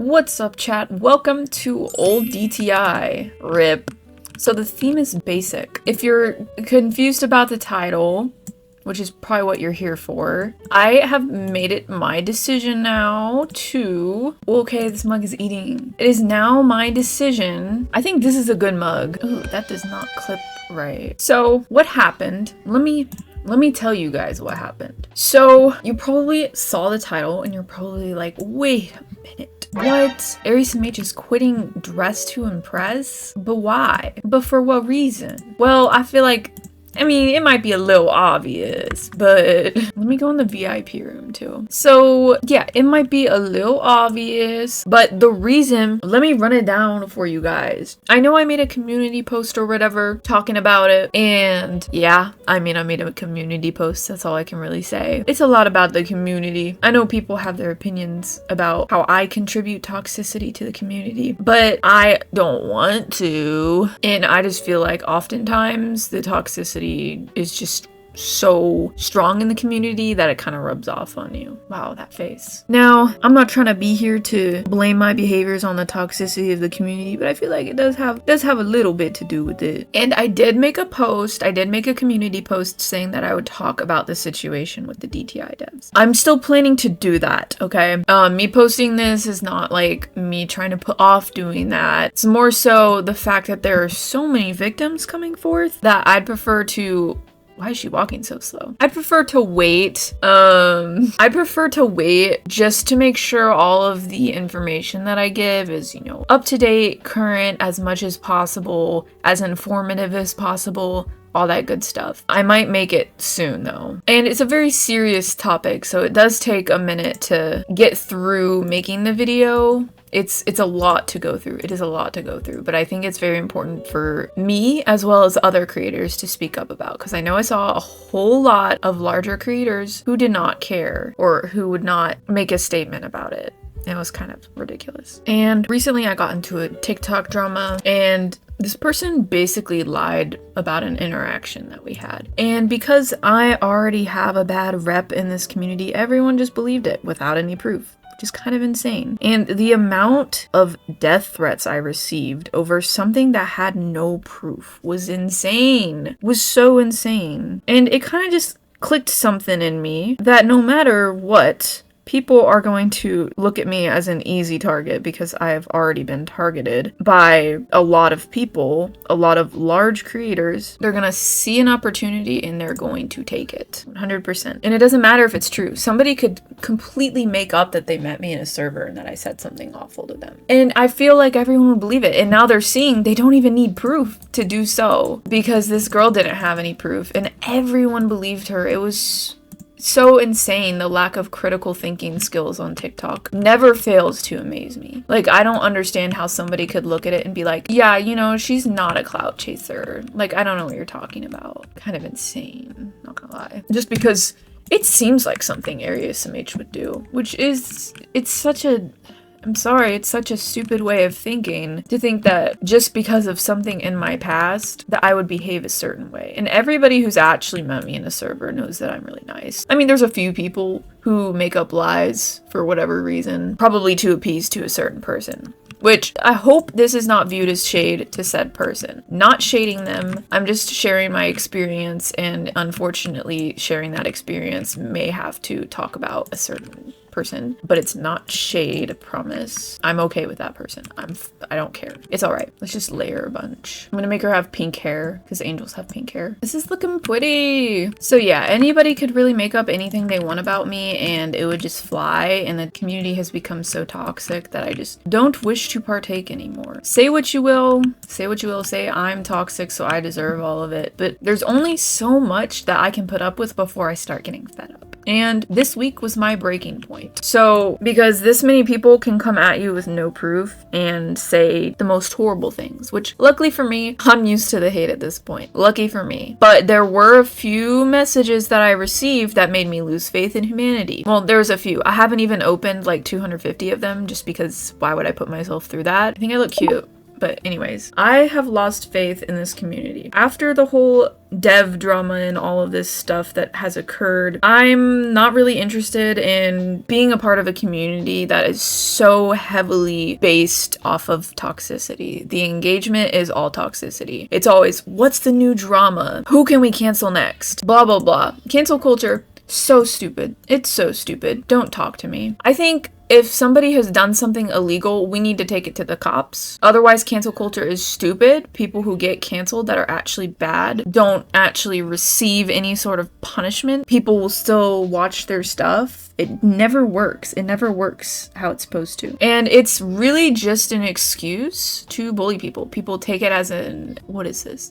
What's up, chat? Welcome to Old DTI. RIP. So the theme is basic. If you're confused about the title, which is probably what you're here for, I have made it my decision now to... Okay, this mug is eating. It is now my decision. I think this is a good mug. Ooh, that does not clip right. So what happened? Let me tell you guys what happened. So you probably saw the title and you're probably like, wait a minute. What? Aries Mage is quitting Dress to Impress? But why? But for what reason? Well, I feel like, I mean, it might be a little obvious, but let me go in the VIP room too. So yeah, it might be a little obvious, but the reason, let me run it down for you guys. I know I made a community post or whatever talking about it, and yeah, I mean, I made a community post. That's all I can really say. It's a lot about the community. I know people have their opinions about how I contribute toxicity to the community, but I don't want to. And I just feel like oftentimes the toxicity is just so strong in the community that it kind of rubs off on you. Wow, that face. Now, I'm not trying to be here to blame my behaviors on the toxicity of the community, but I feel like it does have a little bit to do with it. And I did make a post, I did make a community post saying that I would talk about the situation with the DTI devs. I'm still planning to do that, okay? Me posting this is not like me trying to put off doing that. It's more so the fact that there are so many victims coming forth that I'd prefer to... Why is she walking so slow? I prefer to wait. Just to make sure all of the information that I give is, you know, up to date, current, as much as possible, as informative as possible, all that good stuff. I might make it soon though. And it's a very serious topic, so it does take a minute to get through making the video. It's a lot to go through. It is a lot to go through, but I think it's very important for me as well as other creators to speak up about, because I know I saw a whole lot of larger creators who did not care or who would not make a statement about it. It was kind of ridiculous. And recently I got into a TikTok drama, and this person basically lied about an interaction that we had. And because I already have a bad rep in this community, everyone just believed it without any proof. Just kind of insane. And the amount of death threats I received over something that had no proof was insane. Was so insane. And it kind of just clicked something in me that no matter what, people are going to look at me as an easy target because I have already been targeted by a lot of people, a lot of large creators. They're gonna see an opportunity and they're going to take it 100%. And it doesn't matter if it's true. Somebody could completely make up that they met me in a server and that I said something awful to them. And I feel like everyone would believe it. And now they're seeing they don't even need proof to do so, because this girl didn't have any proof and everyone believed her. It was so insane. The lack of critical thinking skills on TikTok never fails to amaze me. Like, I don't understand how somebody could look at it and be like, yeah, you know, she's not a clout chaser. Like, I don't know what you're talking about. Kind of insane, not gonna lie. Just because it seems like something Aries MH would do, which is, it's such a... I'm sorry, it's such a stupid way of thinking to think that just because of something in my past that I would behave a certain way. And everybody who's actually met me in a server knows that I'm really nice. I mean, there's a few people who make up lies for whatever reason, probably to appease to a certain person. Which I hope this is not viewed as shade to said person. Not shading them, I'm just sharing my experience, and unfortunately sharing that experience may have to talk about a certain person, but it's not shade, I promise. I'm okay with that person. I don't care. It's all right. Let's just layer a bunch. I'm gonna make her have pink hair because angels have pink hair. This is looking pretty. So yeah, anybody could really make up anything they want about me and it would just fly, and the community has become so toxic that I just don't wish to partake anymore. Say what you will, say I'm toxic so I deserve all of it, but there's only so much that I can put up with before I start getting fed up. And this week was my breaking point. So, because this many people can come at you with no proof and say the most horrible things, which luckily for me, I'm used to the hate at this point. Lucky for me. But there were a few messages that I received that made me lose faith in humanity. Well, there was a few. I haven't even opened like 250 of them just because why would I put myself through that? I think I look cute. But anyways, I have lost faith in this community. After the whole dev drama and all of this stuff that has occurred, I'm not really interested in being a part of a community that is so heavily based off of toxicity. The engagement is all toxicity. It's always, what's the new drama? Who can we cancel next? Blah, blah, blah. Cancel culture, so stupid. It's so stupid. Don't talk to me. I think if somebody has done something illegal, we need to take it to the cops. Otherwise, cancel culture is stupid. People who get canceled that are actually bad don't actually receive any sort of punishment. People will still watch their stuff. It never works. It never works how it's supposed to. And it's really just an excuse to bully people. People take it as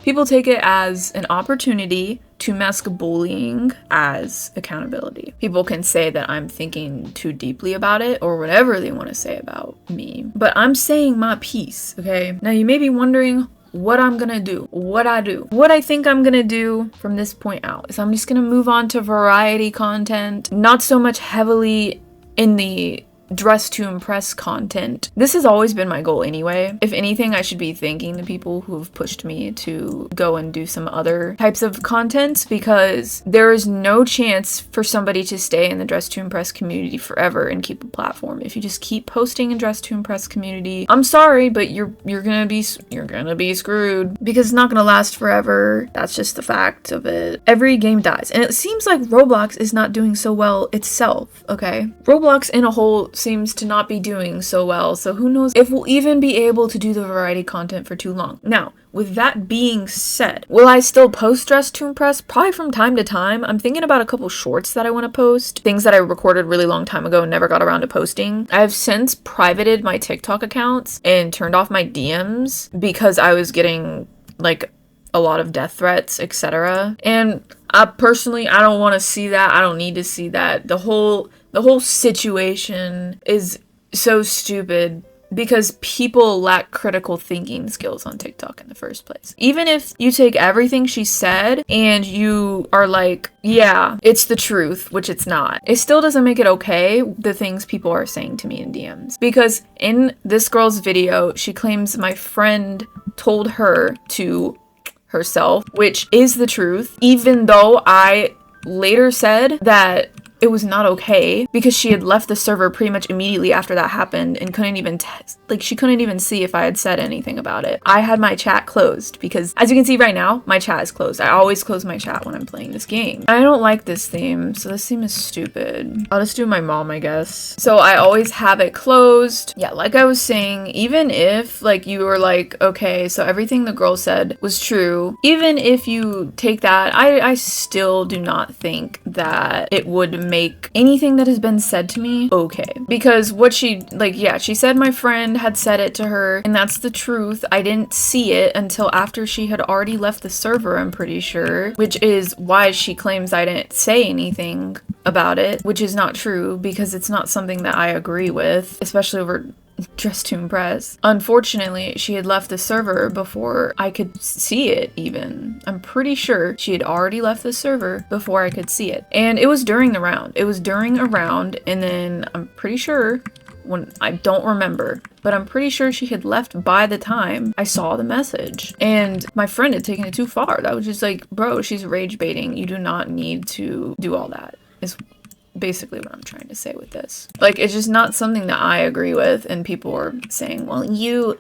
People take it as an opportunity to mask bullying as accountability. People can say that I'm thinking too deeply about it or whatever they want to say about me. But I'm saying my piece, okay? Now you may be wondering what I'm gonna do, what I think I'm gonna do from this point out is I'm just gonna move on to variety content, not so much heavily in the dress to impress content. This has always been my goal anyway. If anything, I should be thanking the people who have pushed me to go and do some other types of content, because there is no chance for somebody to stay in the dress to impress community forever and keep a platform. If you just keep posting in dress to impress community, I'm sorry, but you're gonna be screwed, because it's not gonna last forever. That's just the fact of it. Every game dies, and it seems like Roblox is not doing so well itself, okay? Roblox in a whole seems to not be doing so well, so who knows if we'll even be able to do the variety content for too long. Now, with that being said, will I still post dress to impress? Probably from time to time. I'm thinking about a couple shorts that I want to post, things that I recorded really long time ago and never got around to posting. I have since privated my TikTok accounts and turned off my DMs because I was getting like a lot of death threats, etc. And I don't want to see that. I don't need to see that. The whole situation is so stupid because people lack critical thinking skills on TikTok in the first place. Even if you take everything she said and you are like, yeah, it's the truth, which it's not, it still doesn't make it okay, the things people are saying to me in DMs. Because in this girl's video, she claims my friend told her to herself, which is the truth, even though I later said that it was not okay because she had left the server pretty much immediately after that happened and couldn't even she couldn't even see if I had said anything about it. I had my chat closed because, as you can see right now, my chat is closed. I always close my chat when I'm playing this game. I don't like this theme, so this theme is stupid. I'll just do my mom, I guess. So I always have it closed. Yeah, like I was saying, even if like you were like, okay, so everything the girl said was true, even if you take that, I still do not think that it would make anything that has been said to me okay. Because what she said my friend had said it to her, and that's the truth. I didn't see it until after she had already left the server, I'm pretty sure, which is why she claims I didn't say anything about it, which is not true because it's not something that I agree with, especially over dress to impress. Unfortunately, she had left the server before I could see it even. I'm pretty sure she had already left the server before I could see it. And it was during the round. It was during a round, and then I'm pretty sure, I don't remember, but I'm pretty sure she had left by the time I saw the message. And my friend had taken it too far. That was just like, bro, she's rage baiting. You do not need to do all that. Is basically what I'm trying to say with this. Like, it's just not something that I agree with, and people are saying, well,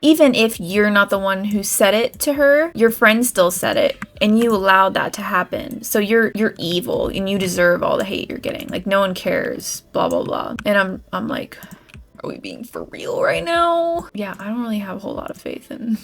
even if you're not the one who said it to her, your friend still said it, and you allowed that to happen, so you're evil, and you deserve all the hate you're getting. Like, no one cares, blah, blah, blah. And I'm like, are we being for real right now? Yeah, I don't really have a whole lot of faith in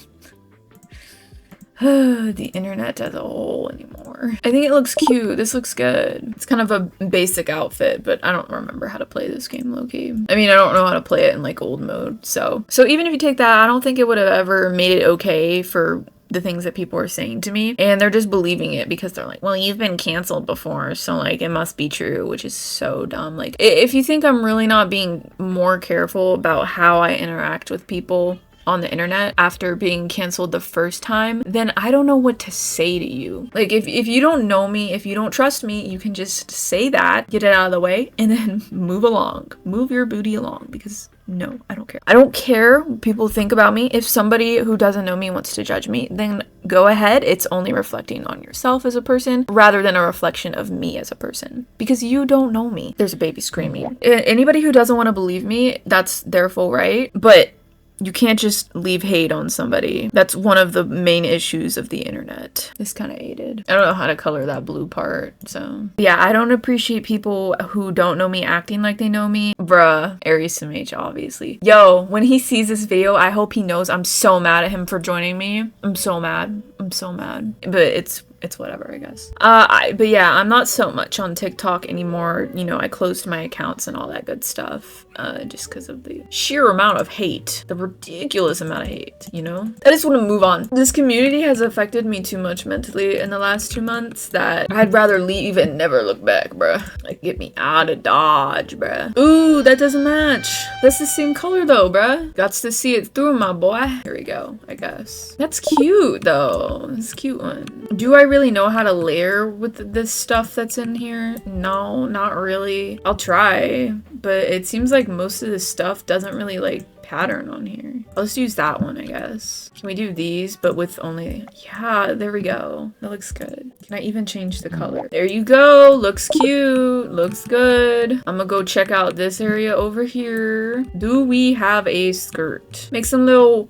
the internet as a whole anymore. I think it looks cute. This looks good. It's kind of a basic outfit, but I don't remember how to play this game low-key. I mean, I don't know how to play it in like old mode, so even if you take that, I don't think it would have ever made it okay for the things that people are saying to me, and they're just believing it because they're like, well, you've been canceled before, so like it must be true, which is so dumb. Like, if you think I'm really not being more careful about how I interact with people on the internet after being canceled the first time, then I don't know what to say to you. Like, if you don't know me, if you don't trust me, you can just say that, get it out of the way, and then move along. Move your booty along, because No, I don't care. I don't care what people think about me. If somebody who doesn't know me wants to judge me, then go ahead. It's only reflecting on yourself as a person rather than a reflection of me as a person. Because you don't know me. There's a baby screaming. Anybody who doesn't want to believe me, that's their full right. But you can't just leave hate on somebody. That's one of the main issues of the internet. This kind of aided. I don't know how to color that blue part, so. Yeah, I don't appreciate people who don't know me acting like they know me. Bruh, Aries H, obviously. Yo, when he sees this video, I hope he knows I'm so mad at him for joining me. I'm so mad. I'm so mad. But it's whatever, I guess. But yeah, I'm not so much on TikTok anymore. You know, I closed my accounts and all that good stuff. Just because of the sheer amount of hate. The ridiculous amount of hate, you know? I just want to move on. This community has affected me too much mentally in the last 2 months that I'd rather leave and never look back, bruh. Like, get me out of Dodge, bruh. Ooh, that doesn't match. That's the same color though, bruh. Gots to see it through, my boy. Here we go, I guess. That's cute though. That's a cute one. Do I really know how to layer with this stuff that's in here? No, not really. I'll try, but it seems like most of this stuff doesn't really like pattern on here. Let's use that one, I guess. Can we do these but with only, yeah, there we go. That looks good. Can I even change the color? There you go. Looks cute. Looks good. I'm gonna go check out this area over here. Do we have a skirt? Make some little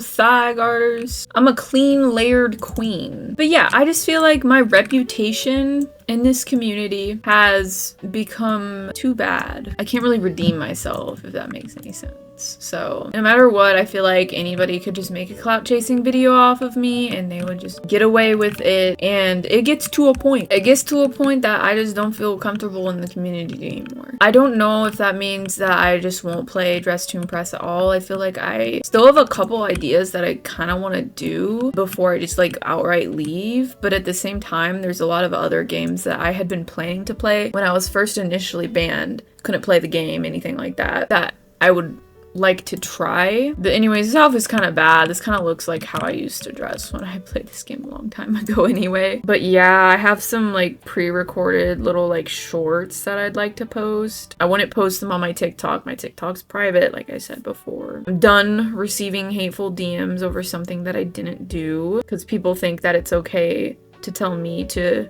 thigh garters. I'm a clean layered queen. But yeah, I just feel like my reputation in this community has become too bad. I can't really redeem myself, if that makes any sense. So no matter what, I feel like anybody could just make a clout chasing video off of me and they would just get away with it. And it gets to a point. It gets to a point that I just don't feel comfortable in the community anymore. I don't know if that means that I just won't play Dress to Impress at all. I feel like I still have a couple ideas that I kind of want to do before I just like outright leave. But at the same time, there's a lot of other games that I had been planning to play when I was first initially banned. Couldn't play the game, anything like that, that I would like to try. But anyways, this outfit is kind of bad. This kind of looks like how I used to dress when I played this game a long time ago anyway. But yeah, I have some like pre-recorded little like shorts that I'd like to post. I wouldn't post them on my TikTok. My TikTok's private, like I said before. I'm done receiving hateful DMs over something that I didn't do because people think that it's okay to tell me to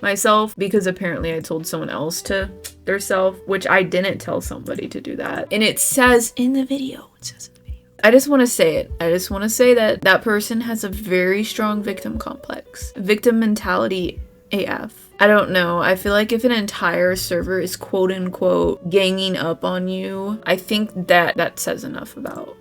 myself because apparently I told someone else to their self, which I didn't tell somebody to do that. And it says in the video, I just want to say it. I just want to say that that person has a very strong victim complex. Victim mentality AF. I don't know. I feel like if an entire server is quote unquote ganging up on you, I think that says enough about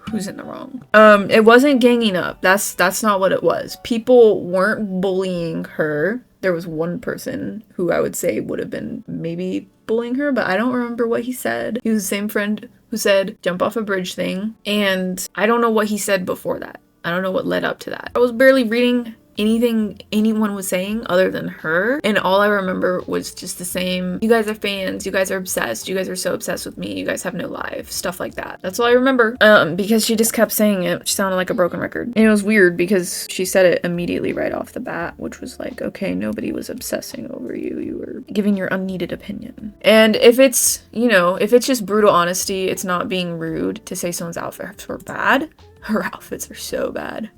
who's in the wrong. It wasn't ganging up. That's not what it was. People weren't bullying her. There was one person who I would say would have been maybe bullying her, but I don't remember what he said. He was the same friend who said jump off a bridge thing, and I don't know what he said before that. I don't know what led up to that. I was barely reading anything anyone was saying other than her, and all I remember was just the same, you guys are fans, you guys are obsessed, you guys are so obsessed with me, you guys have no life, stuff like that. That's all I remember, because she just kept saying it. She sounded like a broken record, and it was weird because she said it immediately right off the bat, which was like, okay, nobody was obsessing over you, you were giving your unneeded opinion. And if it's, you know, if it's just brutal honesty, it's not being rude to say someone's outfits were bad. Her outfits are so bad.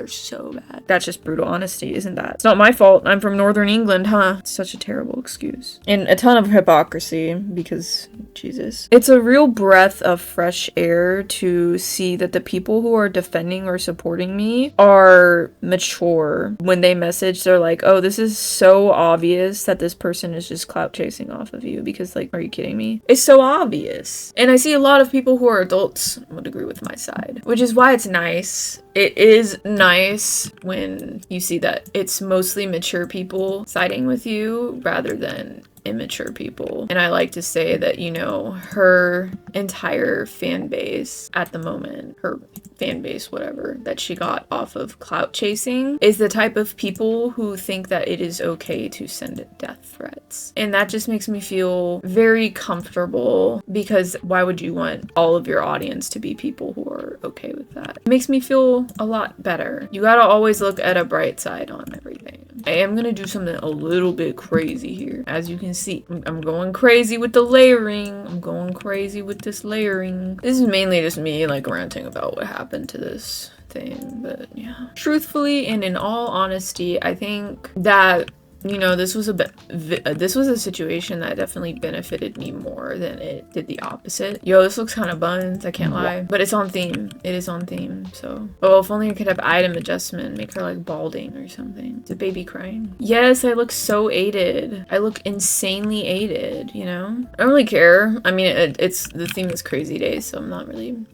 Are so bad. That's just brutal honesty, isn't that? It's not my fault. I'm from Northern England, huh? Such a terrible excuse. And a ton of hypocrisy because, Jesus. It's a real breath of fresh air to see that the people who are defending or supporting me are mature. When they message, they're like, oh, this is so obvious that this person is just clout chasing off of you because, like, are you kidding me? It's so obvious. And I see a lot of people who are adults would agree with my side, which is why it's nice. It is nice when you see that it's mostly mature people siding with you rather than immature people. And I like to say that, you know, her entire fan base at the moment, her fan base, whatever, that she got off of clout chasing is the type of people who think that it is okay to send death threats. And that just makes me feel very comfortable because why would you want all of your audience to be people who are okay with that? It makes me feel a lot better. You gotta always look at a bright side on everything. I am gonna do something a little bit crazy here. As you can see, I'm going crazy with the layering. I'm going crazy with this layering. This is mainly just me like ranting about what happened to this thing, but yeah. Truthfully and in all honesty, I think that, you know, this was a situation that definitely benefited me more than it did the opposite. Yo, this looks kind of buns, I can't lie. But it's on theme. It is on theme, so. Oh, if only I could have item adjustment, make her like balding or something. Is the baby crying? Yes, I look so aided. I look insanely aided, you know? I don't really care. I mean, it's the theme is crazy days, so I'm not really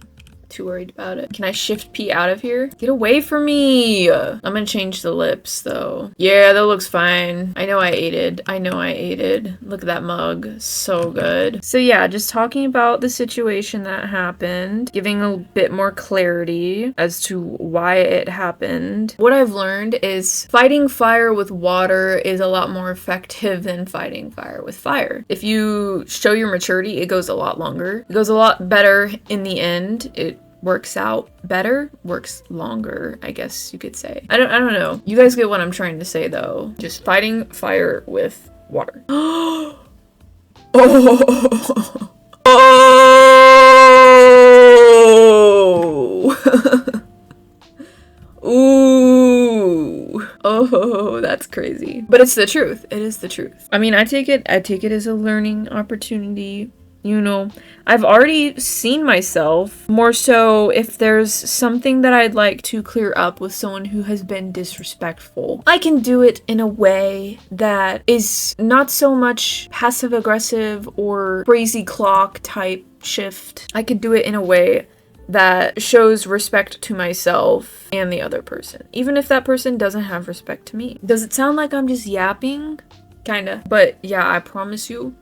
too worried about it. Can I shift P out of here? Get away from me! I'm gonna change the lips though. Yeah, that looks fine. I know I aided. I know I aided. Look at that mug. So good. So yeah, just talking about the situation that happened, giving a bit more clarity as to why it happened. What I've learned is fighting fire with water is a lot more effective than fighting fire with fire. If you show your maturity, it goes a lot longer. It goes a lot better in the end. It works out better, works longer, I guess you could say. I don't know. You guys get what I'm trying to say though. Just fighting fire with water. Oh! Oh! Ooh. Oh, that's crazy. But it's the truth. It is the truth. I mean, I take it as a learning opportunity. You know, I've already seen myself more so if there's something that I'd like to clear up with someone who has been disrespectful. I can do it in a way that is not so much passive aggressive or crazy clock type shift. I could do it in a way that shows respect to myself and the other person, even if that person doesn't have respect to me. Does it sound like I'm just yapping? Kinda. But yeah, I promise you.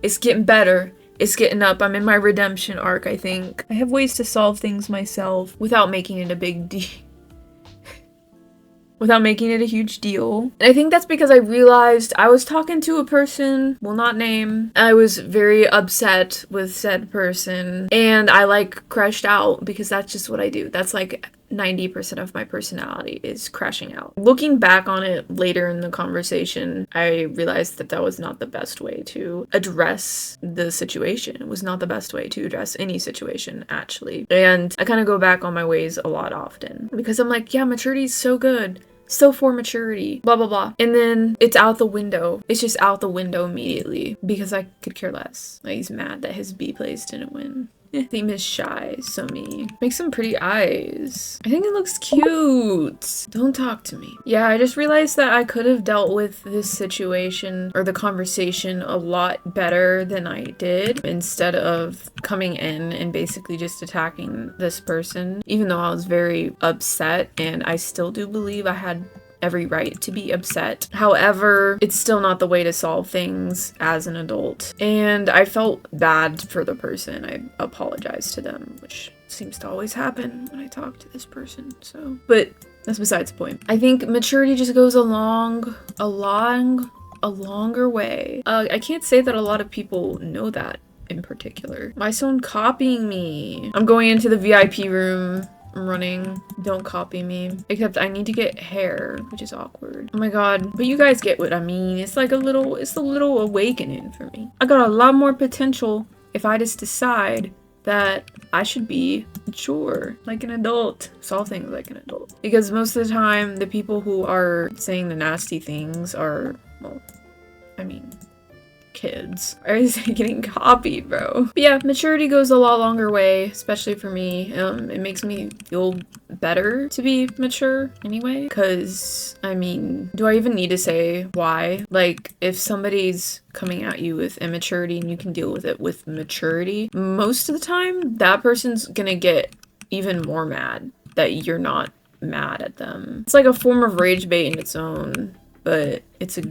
It's getting better. It's getting up. I'm in my redemption arc, I think. I have ways to solve things myself without making it a big deal. Without making it a huge deal. And I think that's because I realized I was talking to a person, will not name. I was very upset with said person. And I like crashed out because that's just what I do. That's like 90% of my personality is crashing out. Looking back on it later in the conversation, I realized that that was not the best way to address the situation. It was not the best way to address any situation, actually. And I kind of go back on my ways a lot often because I'm like, yeah, maturity is so good. So for maturity, blah, blah, blah. And then it's out the window. It's just out the window immediately because I could care less. Like, he's mad that his B plays didn't win. Theme is shy, so me. Make some pretty eyes. I think it looks cute. Don't talk to me. Yeah, I just realized that I could have dealt with this situation or the conversation a lot better than I did instead of coming in and basically just attacking this person, even though I was very upset, and I still do believe I had every right to be upset. However, it's still not the way to solve things as an adult. And I felt bad for the person. I apologized to them, which seems to always happen when I talk to this person, so. But that's besides the point. I think maturity just goes a longer way. I can't say that a lot of people know that in particular. Why is someone copying me? I'm going into the VIP room. I'm running. Don't copy me. Except I need to get hair, which is awkward. Oh my god. But you guys get what I mean. It's like a little awakening for me. I got a lot more potential if I just decide that I should be mature, like an adult. Solve things like an adult. Because most of the time, the people who are saying the nasty things are, well, I mean, kids are getting copied, bro. But yeah, maturity goes a lot longer way, especially for me. It makes me feel better to be mature anyway, because I mean, do I even need to say why? Like, if somebody's coming at you with immaturity and you can deal with it with maturity, most of the time that person's gonna get even more mad that you're not mad at them. It's like a form of rage bait in its own, but it's a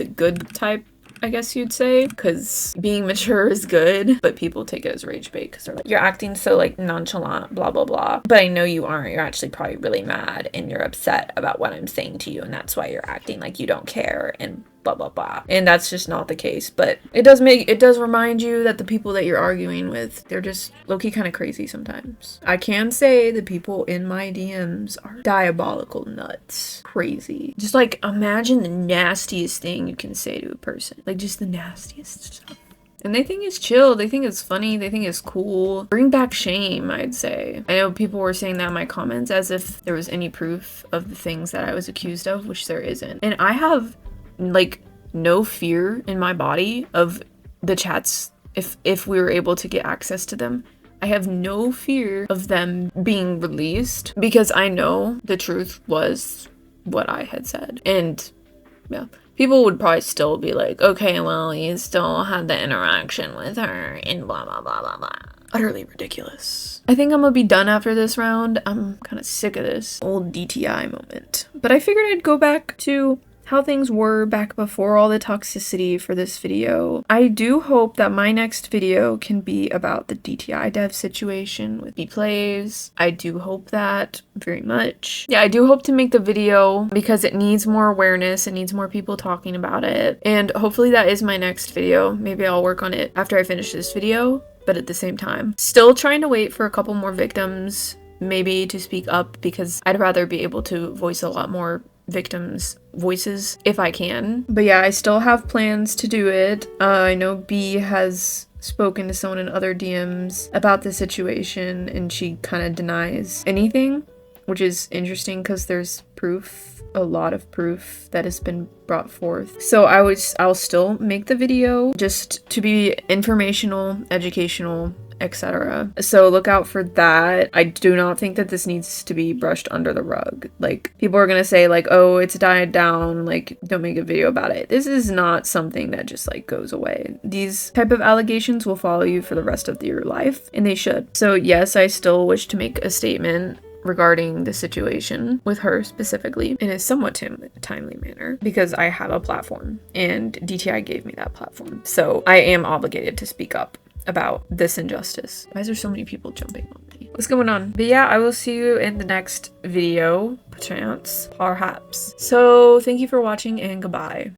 good type, I guess you'd say, because being mature is good, but people take it as rage bait because they're like, you're acting so like nonchalant, blah, blah, blah. But I know you aren't. You're actually probably really mad and you're upset about what I'm saying to you, and that's why you're acting like you don't care and blah blah blah. And that's just not the case. But it does remind you that the people that you're arguing with, they're just low-key kind of crazy sometimes. I can say the people in my DMs are diabolical nuts. Crazy. Just like imagine the nastiest thing you can say to a person. Like just the nastiest stuff. And they think it's chill, they think it's funny, they think it's cool. Bring back shame, I'd say. I know people were saying that in my comments as if there was any proof of the things that I was accused of, which there isn't. And I have like no fear in my body of the chats if we were able to get access to them. I have no fear of them being released because I know the truth was what I had said. And yeah. People would probably still be like, okay, well, you still had the interaction with her and blah, blah, blah, blah, blah. Utterly ridiculous. I think I'm gonna be done after this round. I'm kind of sick of this old DTI moment. But I figured I'd go back to how things were back before all the toxicity for this video. I do hope that my next video can be about the DTI dev situation with plays. I do hope that very much. Yeah, I do hope to make the video because it needs more awareness. It needs more people talking about it. And hopefully that is my next video. Maybe I'll work on it after I finish this video, but at the same time, still trying to wait for a couple more victims maybe to speak up because I'd rather be able to voice a lot more victims' voices if I can. But yeah, I still have plans to do it. I know B has spoken to someone in other DMs about the situation and she kind of denies anything, which is interesting because there's proof, a lot of proof that has been brought forth. So I'll still make the video just to be informational, educational, etc. So look out for that. I do not think that this needs to be brushed under the rug. Like people are gonna say like, oh, it's died down, like don't make a video about it. This is not something that just like goes away. These type of allegations will follow you for the rest of your life, and they should. So yes, I still wish to make a statement regarding the situation with her specifically in a somewhat timely manner because I have a platform and DTI gave me that platform. So I am obligated to speak up about this injustice. Why is there so many people jumping on me? What's going on? But yeah, I will see you in the next video, perhaps. So thank you for watching and goodbye.